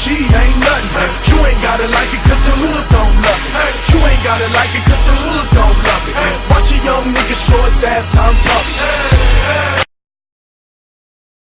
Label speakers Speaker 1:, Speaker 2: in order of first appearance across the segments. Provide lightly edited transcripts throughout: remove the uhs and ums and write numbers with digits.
Speaker 1: she ain't nothing. You ain't gotta like it cause the hood don't love it. You ain't gotta like it cause the hood don't love it. Watch a young nigga show his ass on puppy.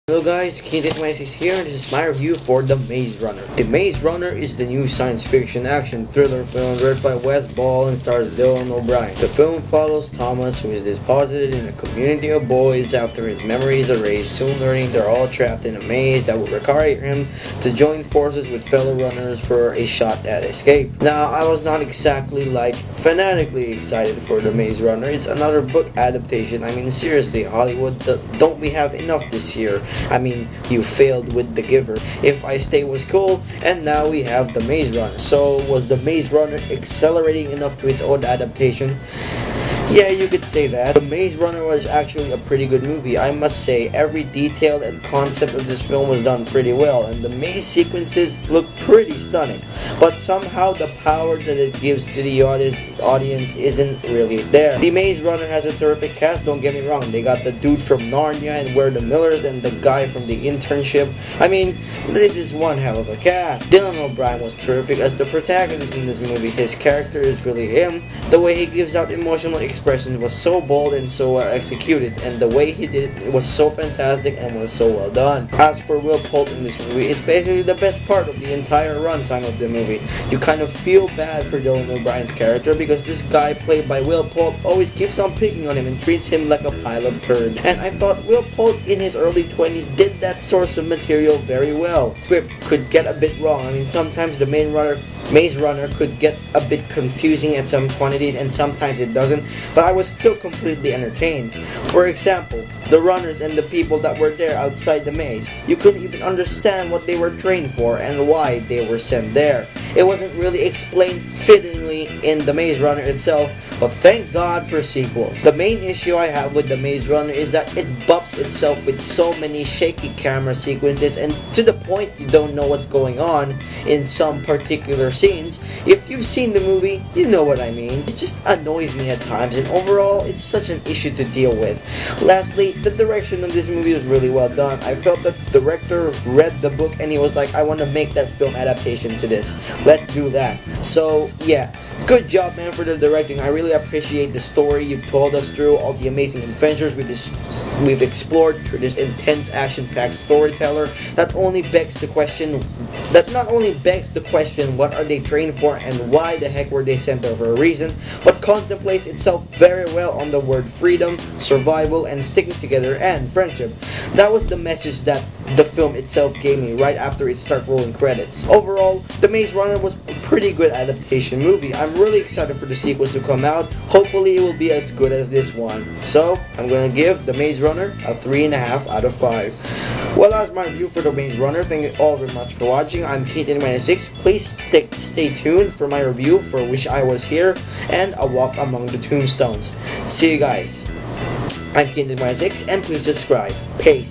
Speaker 2: Hello guys, Kid26 here, and this is my review for The Maze Runner. The Maze Runner is the new science fiction action thriller film written by Wes Ball and stars Dylan O'Brien. The film follows Thomas, who is deposited in a community of boys after his memory is erased, soon learning they're all trapped in a maze that will require him to join forces with fellow runners for a shot at escape. Now, I was not exactly fanatically excited for The Maze Runner. It's another book adaptation. I mean, seriously, Hollywood, don't we have enough this year? I mean, you failed with The Giver. If I Stay was cool, and now we have The Maze Runner. So, was The Maze Runner accelerating enough to its own adaptation? Yeah, you could say that. The Maze Runner was actually a pretty good movie. I must say, every detail and concept of this film was done pretty well, and the maze sequences look pretty stunning. But somehow the power that it gives to the audience isn't really there. The Maze Runner has a terrific cast, don't get me wrong. They got the dude from Narnia and We're the Millers and the guy from The Internship. I mean, this is one hell of a cast. Dylan O'Brien was terrific as the protagonist in this movie. His character is really him. The way he gives out emotional expression was so bold and so well executed, and the way he did it was so fantastic and was so well done. As for Will Poulter in this movie, it's basically the best part of the entire runtime of the movie. You kind of feel bad for Dylan O'Brien's character because this guy played by Will Poulter always keeps on picking on him and treats him like a pile of turd. And I thought Will Poulter in his early 20s did that source of material very well. Script could get a bit wrong. I mean, sometimes the Maze Runner could get a bit confusing at some quantities and sometimes it doesn't, but I was still completely entertained. For example, the runners and the people that were there outside the maze, you couldn't even understand what they were trained for and why they were sent there. It wasn't really explained fittingly in The Maze Runner itself, but thank God for sequels. The main issue I have with The Maze Runner is that it bumps itself with so many shaky camera sequences and to the point you don't know what's going on in some particular scenes. If you've seen the movie, you know what I mean. It just annoys me at times, and overall, it's such an issue to deal with. Lastly, the direction of this movie was really well done. I felt that the director read the book and he was like, I want to make that film adaptation to this. Let's do that. So, yeah. Good job, man, for the directing. I really appreciate the story you've told us through, all the amazing adventures we've explored through this intense action-packed storyteller that not only begs the question what are they trained for and why the heck were they sent there for a reason, but contemplates itself very well on the word freedom, survival, and sticking together and friendship. That was the message that the film itself gave me right after it started rolling credits. Overall, The Maze Runner was a pretty good adaptation movie. I'm really excited for the sequels to come out. Hopefully it will be as good as this one. So, I'm gonna give The Maze Runner a 3.5 out of 5. Well, that's my review for The Maze Runner. Thank you all very much for watching. I'm Kid26. Please stay tuned for my review for Wish I Was Here and A Walk Among the Tombstones. See you guys. I'm Kid26 and please subscribe. Peace.